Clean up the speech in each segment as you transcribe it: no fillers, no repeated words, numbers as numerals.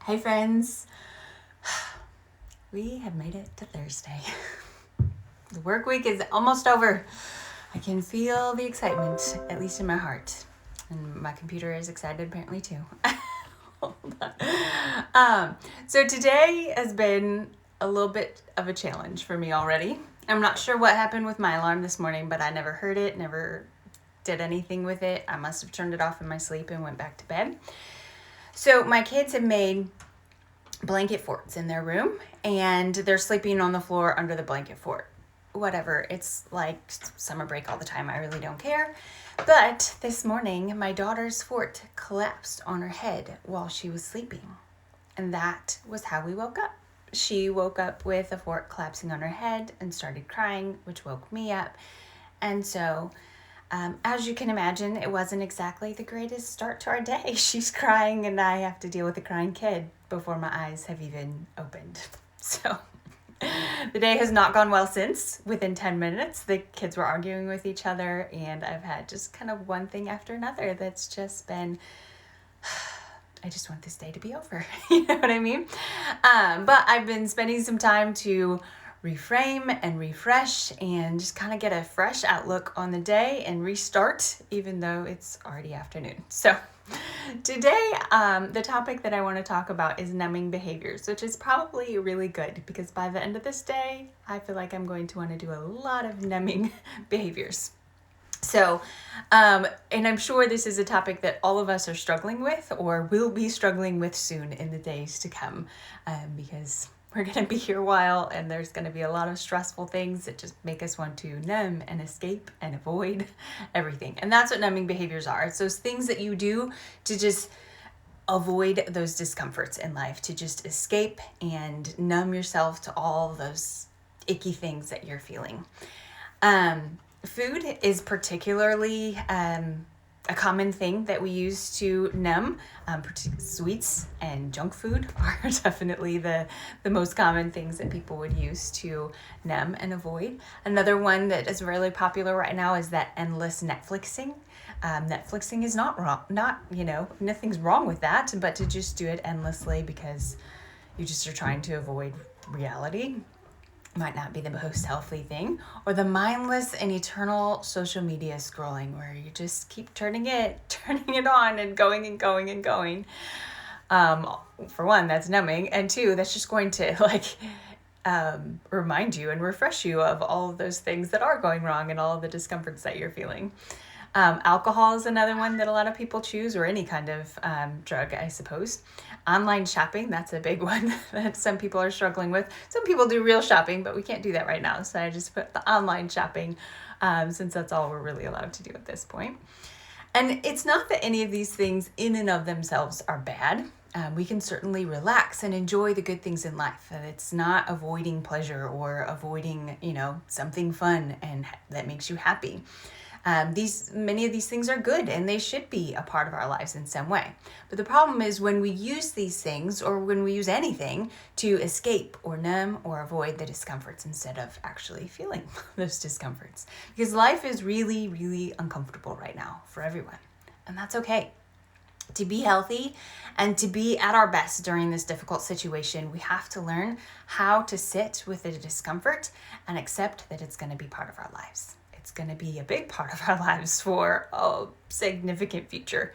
Hey friends, we have made it to Thursday. The work week is almost over. I can feel the excitement, at least in my heart. And my computer is excited apparently too. Hold on. So today has been a little bit of a challenge for me already. I'm not sure what happened with my alarm this morning, but I never heard it, never did anything with it. I must have turned it off in my sleep and went back to bed. So my kids have made blanket forts in their room and they're sleeping on the floor under the blanket fort. Whatever, it's like summer break all the time. I really don't care. But this morning, my daughter's fort collapsed on her head while she was sleeping. And that was how we woke up. She woke up with a fort collapsing on her head and started crying, which woke me up. And so as you can imagine, it wasn't exactly the greatest start to our day. She's crying and I have to deal with a crying kid before my eyes have even opened. So the day has not gone well since. Within 10 minutes, the kids were arguing with each other and I've had just kind of one thing after another that's just been, I just want this day to be over. You know what I mean? But I've been spending some time to reframe and refresh and just kind of get a fresh outlook on the day and restart, even though it's already afternoon. So today, the topic that I want to talk about is numbing behaviors, which is probably really good because by the end of this day, I feel like I'm going to want to do a lot of numbing behaviors. So, and I'm sure this is a topic that all of us are struggling with or will be struggling with soon in the days to come, because we're going to be here a while and there's going to be a lot of stressful things that just make us want to numb and escape and avoid everything. And that's what numbing behaviors are. It's those things that you do to just avoid those discomforts in life, to just escape and numb yourself to all those icky things that you're feeling. Food is particularly a common thing that we use to numb. Sweets and junk food are definitely the most common things that people would use to numb and avoid. Another one that is really popular right now is that endless Netflixing. Netflixing is not wrong, nothing's wrong with that, but to just do it endlessly because you just are trying to avoid reality might not be the most healthy thing. Or the mindless and eternal social media scrolling where you just keep turning it on and going and going and going. For one, that's numbing, and two, that's just going to remind you and refresh you of all of those things that are going wrong and all of the discomforts that you're feeling. Alcohol is another one that a lot of people choose, or any kind of drug, I suppose. Online shopping, that's a big one that some people are struggling with. Some people do real shopping, but we can't do that right now. So I just put the online shopping since that's all we're really allowed to do at this point. And it's not that any of these things in and of themselves are bad. We can certainly relax and enjoy the good things in life. It's not avoiding pleasure or avoiding, something fun and that makes you happy. Many of these things are good and they should be a part of our lives in some way. But the problem is when we use these things or when we use anything to escape or numb or avoid the discomforts instead of actually feeling those discomforts. Because life is really, really uncomfortable right now for everyone. And that's okay. To be healthy and to be at our best during this difficult situation, we have to learn how to sit with the discomfort and accept that it's going to be part of our lives. It's going to be a big part of our lives for a significant future.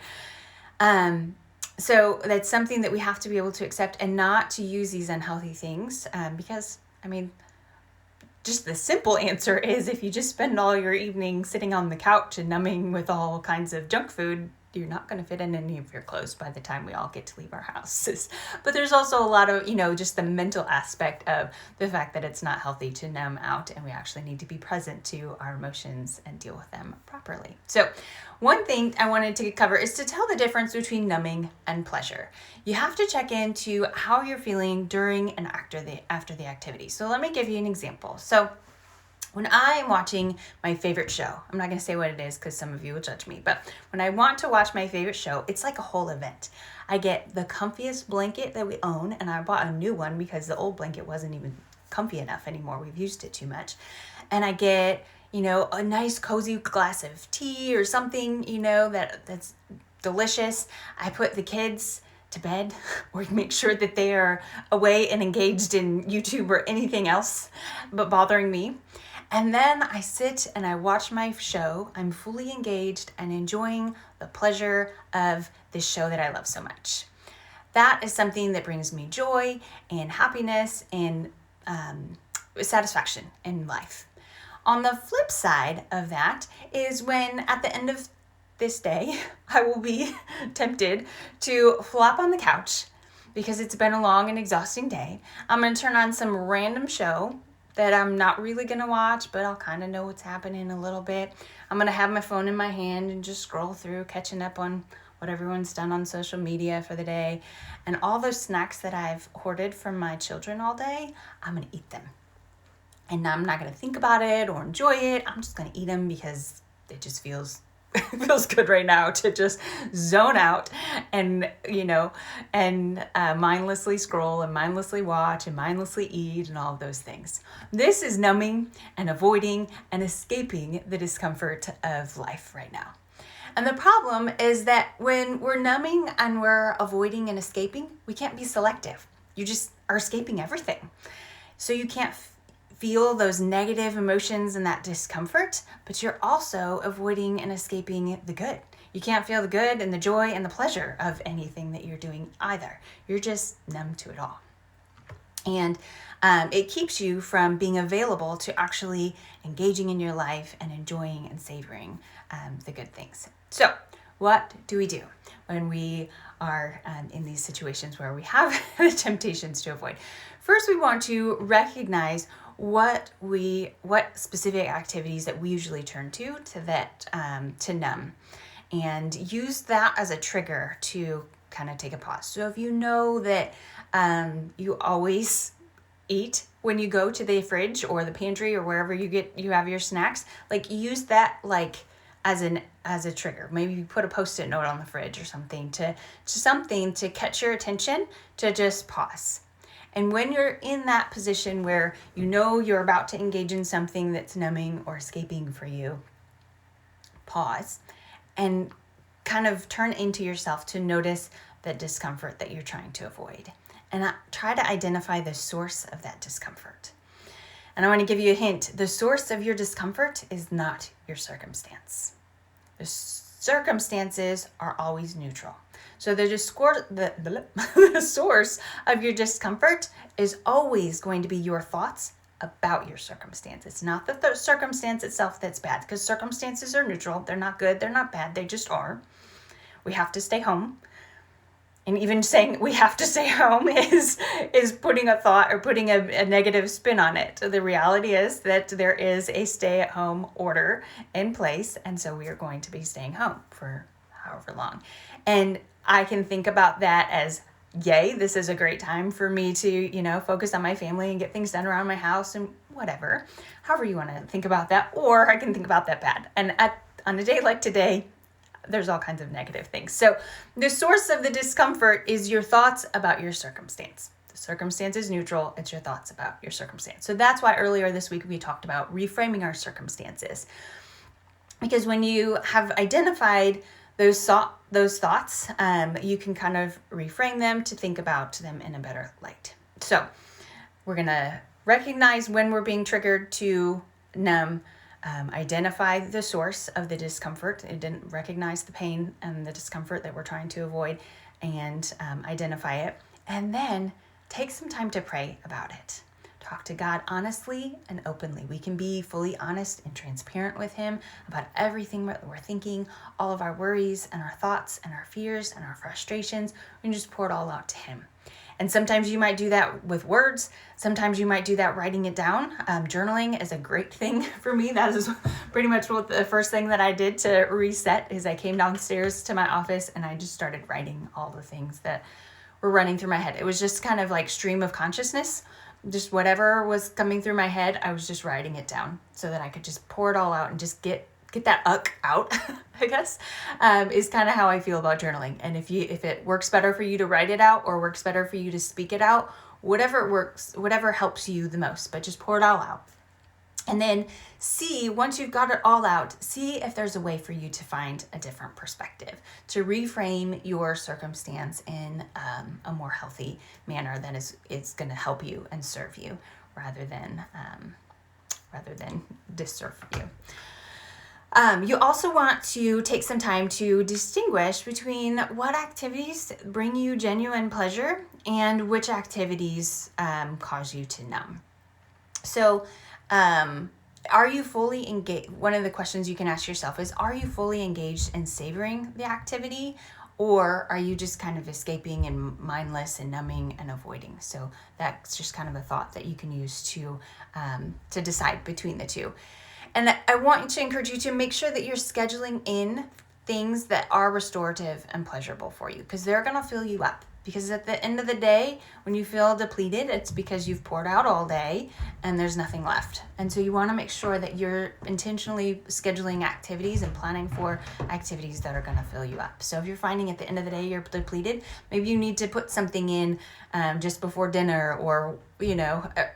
So that's something that we have to be able to accept and not to use these unhealthy things because, just the simple answer is if you just spend all your evening sitting on the couch and numbing with all kinds of junk food, you're not going to fit in any of your clothes by the time we all get to leave our houses. But there's also a lot of, just the mental aspect of the fact that it's not healthy to numb out and we actually need to be present to our emotions and deal with them properly. So one thing I wanted to cover is to tell the difference between numbing and pleasure. You have to check into how you're feeling during and after the activity. So let me give you an example. So when I am watching my favorite show, I'm not going to say what it is because some of you will judge me, but when I want to watch my favorite show, it's like a whole event. I get the comfiest blanket that we own, and I bought a new one because the old blanket wasn't even comfy enough anymore. We've used it too much. And I get, a nice cozy glass of tea or something, that's delicious. I put the kids to bed or make sure that they are away and engaged in YouTube or anything else but bothering me. And then I sit and I watch my show. I'm fully engaged and enjoying the pleasure of this show that I love so much. That is something that brings me joy and happiness and satisfaction in life. On the flip side of that is when at the end of this day, I will be tempted to flop on the couch because it's been a long and exhausting day. I'm going to turn on some random show that I'm not really going to watch, but I'll kind of know what's happening a little bit. I'm going to have my phone in my hand and just scroll through, catching up on what everyone's done on social media for the day. And all those snacks that I've hoarded from my children all day, I'm going to eat them. And I'm not going to think about it or enjoy it. I'm just going to eat them because it just feels good right now to just zone out and, mindlessly scroll and mindlessly watch and mindlessly eat and all of those things. This is numbing and avoiding and escaping the discomfort of life right now. And the problem is that when we're numbing and we're avoiding and escaping, we can't be selective. You just are escaping everything. So you can't feel those negative emotions and that discomfort, but you're also avoiding and escaping the good. You can't feel the good and the joy and the pleasure of anything that you're doing either. You're just numb to it all. And it keeps you from being available to actually engaging in your life and enjoying and savoring the good things. So what do we do when we are in these situations where we have the temptations to avoid? First, we want to recognize what specific activities that we usually turn to numb, and use that as a trigger to kind of take a pause. So if you know that you always eat when you go to the fridge or the pantry or wherever you have your snacks, use that as a trigger. Maybe you put a Post-it note on the fridge or something to catch your attention, to just pause. And when you're in that position where you know you're about to engage in something that's numbing or escaping for you, pause and kind of turn into yourself to notice the discomfort that you're trying to avoid. And try to identify the source of that discomfort. And I want to give you a hint. The source of your discomfort is not your circumstance. The circumstances are always neutral. So the source of your discomfort is always going to be your thoughts about your circumstance. It's not the circumstance itself that's bad, because circumstances are neutral. They're not good. They're not bad. They just are. We have to stay home. And even saying we have to stay home is putting a thought or putting a negative spin on it. So the reality is that there is a stay-at-home order in place, and so we are going to be staying home for however long. And I can think about that as, yay, this is a great time for me to, focus on my family and get things done around my house and whatever. However you want to think about that, or I can think about that bad. And on a day like today, there's all kinds of negative things. So the source of the discomfort is your thoughts about your circumstance. The circumstance is neutral. It's your thoughts about your circumstance. So that's why earlier this week we talked about reframing our circumstances. Because when you have identified those thoughts, you can kind of reframe them to think about them in a better light. So we're going to recognize when we're being triggered to numb, identify the source of the discomfort. It didn't recognize the pain and the discomfort that we're trying to avoid, and identify it. And then take some time to pray about it. Talk to God honestly and openly. We can be fully honest and transparent with Him about everything that we're thinking, all of our worries and our thoughts and our fears and our frustrations. We can just pour it all out to Him. And sometimes you might do that with words. Sometimes you might do that writing it down. Journaling is a great thing for me. That is pretty much what the first thing that I did to reset is I came downstairs to my office and I just started writing all the things that were running through my head. It was just kind of like stream of consciousness. Just whatever was coming through my head, I was just writing it down so that I could just pour it all out and just get that out, I guess, is kind of how I feel about journaling. And if it works better for you to write it out or works better for you to speak it out, whatever works, whatever helps you the most, but just pour it all out. And then see, once you've got it all out, see if there's a way for you to find a different perspective, to reframe your circumstance in a more healthy manner that is going to help you and serve you rather than disserve you. You also want to take some time to distinguish between what activities bring you genuine pleasure and which activities cause you to numb. So, are you fully engaged? One of the questions you can ask yourself is, are you fully engaged in savoring the activity, or are you just kind of escaping and mindless and numbing and avoiding? So that's just kind of a thought that you can use to decide between the two. And I want to encourage you to make sure that you're scheduling in things that are restorative and pleasurable for you, because they're going to fill you up. Because at the end of the day, when you feel depleted, it's because you've poured out all day and there's nothing left. And so you want to make sure that you're intentionally scheduling activities and planning for activities that are going to fill you up. So if you're finding at the end of the day you're depleted, maybe you need to put something in just before dinner or,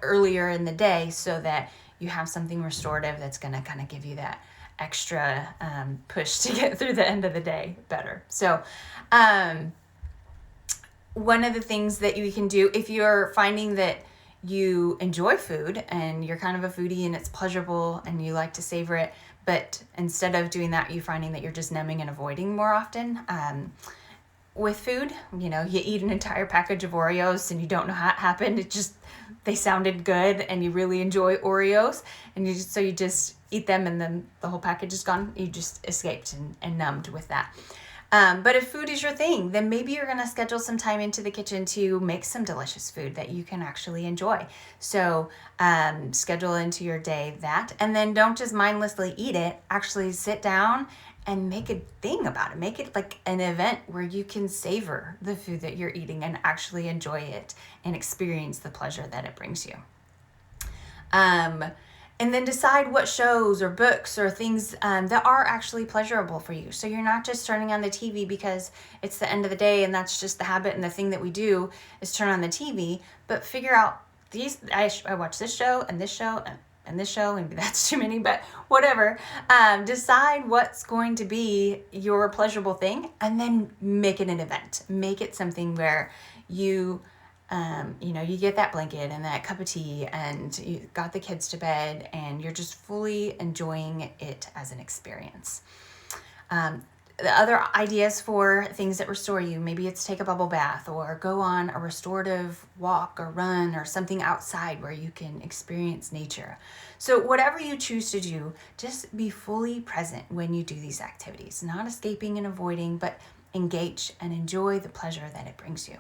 earlier in the day so that you have something restorative that's going to kind of give you that extra push to get through the end of the day better. So, one of the things that you can do if you're finding that you enjoy food and you're kind of a foodie and it's pleasurable and you like to savor it, but instead of doing that, you're finding that you're just numbing and avoiding more often. With food, you eat an entire package of Oreos and you don't know how it happened. They sounded good and you really enjoy Oreos and you just eat them and then the whole package is gone. You just escaped and numbed with that. But if food is your thing, then maybe you're going to schedule some time into the kitchen to make some delicious food that you can actually enjoy. So schedule into your day that, and then don't just mindlessly eat it. Actually sit down and make a thing about it. Make it like an event where you can savor the food that you're eating and actually enjoy it and experience the pleasure that it brings you. And then decide what shows or books or things that are actually pleasurable for you. So you're not just turning on the TV because it's the end of the day and that's just the habit and the thing that we do is turn on the TV, but figure out I watch this show and this show and this show, maybe that's too many, but whatever. Decide what's going to be your pleasurable thing and then make it an event. Make it something where you get that blanket and that cup of tea and you got the kids to bed and you're just fully enjoying it as an experience. The other ideas for things that restore you, maybe it's take a bubble bath or go on a restorative walk or run or something outside where you can experience nature. So whatever you choose to do, just be fully present when you do these activities, not escaping and avoiding, but engage and enjoy the pleasure that it brings you.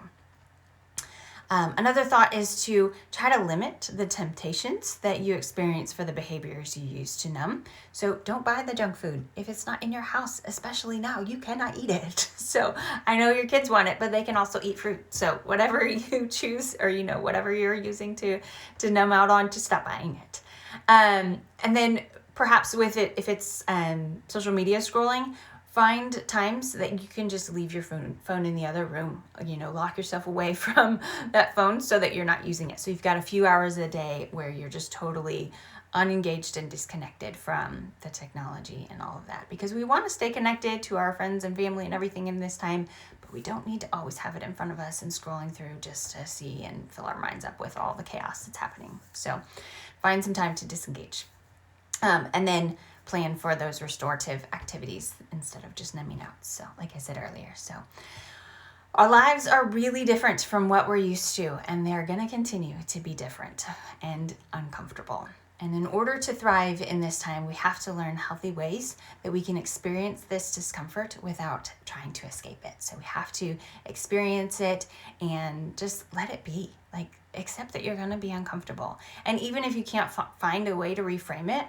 Another thought is to try to limit the temptations that you experience for the behaviors you use to numb. So don't buy the junk food. If it's not in your house, especially now, you cannot eat it. So I know your kids want it, but they can also eat fruit. So whatever you choose or, whatever you're using to numb out on, just stop buying it. And then perhaps with it, if it's social media scrolling, find times that you can just leave your phone in the other room, lock yourself away from that phone so that you're not using it. So you've got a few hours a day where you're just totally unengaged and disconnected from the technology and all of that, because we want to stay connected to our friends and family and everything in this time, but we don't need to always have it in front of us and scrolling through just to see and fill our minds up with all the chaos that's happening. So find some time to disengage. And then plan for those restorative activities instead of just numbing out. So like I said earlier, so our lives are really different from what we're used to, and they're going to continue to be different and uncomfortable. And in order to thrive in this time, we have to learn healthy ways that we can experience this discomfort without trying to escape it. So we have to experience it and just let it be. Like, accept that you're going to be uncomfortable. And even if you can't find a way to reframe it,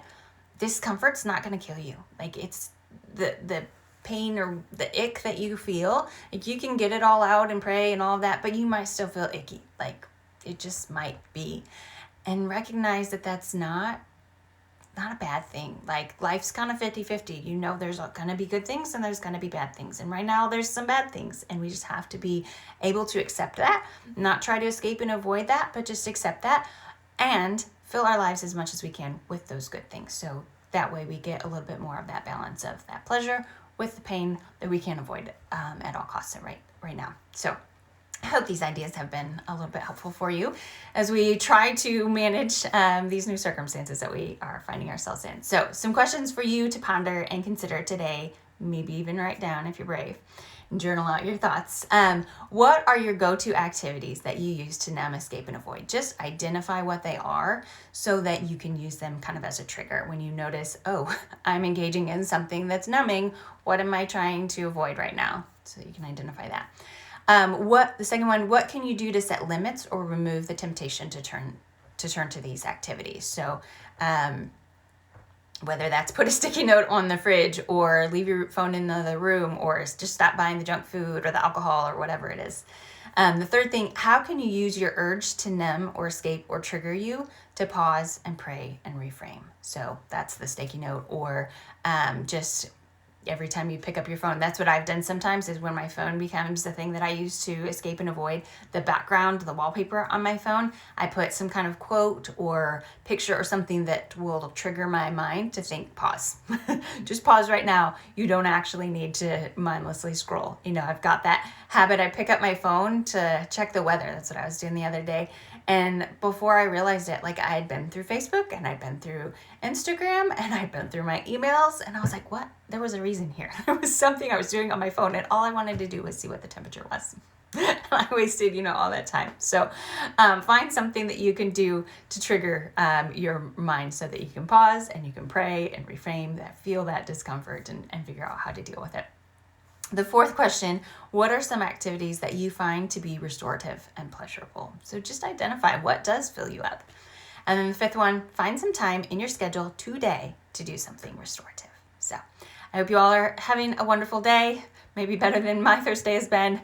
discomfort's not going to kill you. Like, it's the pain or the ick that you feel. Like, you can get it all out and pray and all of that, but you might still feel icky. Like, it just might be. And recognize that that's not a bad thing. Like, life's kind of 50-50. There's going to be good things and there's going to be bad things. And right now there's some bad things, and we just have to be able to accept that, not try to escape and avoid that, but just accept that and fill our lives as much as we can with those good things. So that way we get a little bit more of that balance of that pleasure with the pain that we can't avoid at all costs right now. So I hope these ideas have been a little bit helpful for you as we try to manage these new circumstances that we are finding ourselves in. So some questions for you to ponder and consider today, maybe even write down if you're brave, and journal out your thoughts. What are your go-to activities that you use to numb, escape, and avoid? Just identify what they are so that you can use them kind of as a trigger. When you notice, oh, I'm engaging in something that's numbing, what am I trying to avoid right now? So you can identify that. The second one, what can you do to set limits or remove the temptation to turn to these activities? So whether that's put a sticky note on the fridge or leave your phone in the other room or just stop buying the junk food or the alcohol or whatever it is. The third thing, how can you use your urge to numb or escape or trigger you to pause and pray and reframe? So that's the sticky note, or just every time you pick up your phone. That's what I've done sometimes, is when my phone becomes the thing that I use to escape and avoid the background, the wallpaper on my phone, I put some kind of quote or picture or something that will trigger my mind to think, pause. Just pause right now. You don't actually need to mindlessly scroll. I've got that habit. I pick up my phone to check the weather. That's what I was doing the other day. And before I realized it, I had been through Facebook and I'd been through Instagram and I'd been through my emails, and I was like, what? There was a reason here. There was something I was doing on my phone, and all I wanted to do was see what the temperature was. And I wasted, all that time. So find something that you can do to trigger your mind so that you can pause and you can pray and reframe that, feel that discomfort and figure out how to deal with it. The fourth question, what are some activities that you find to be restorative and pleasurable? So just identify what does fill you up. And then the fifth one, find some time in your schedule today to do something restorative. So I hope you all are having a wonderful day, maybe better than my Thursday has been.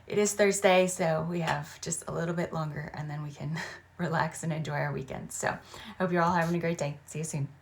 It is Thursday, so we have just a little bit longer and then we can relax and enjoy our weekend. So I hope you're all having a great day. See you soon.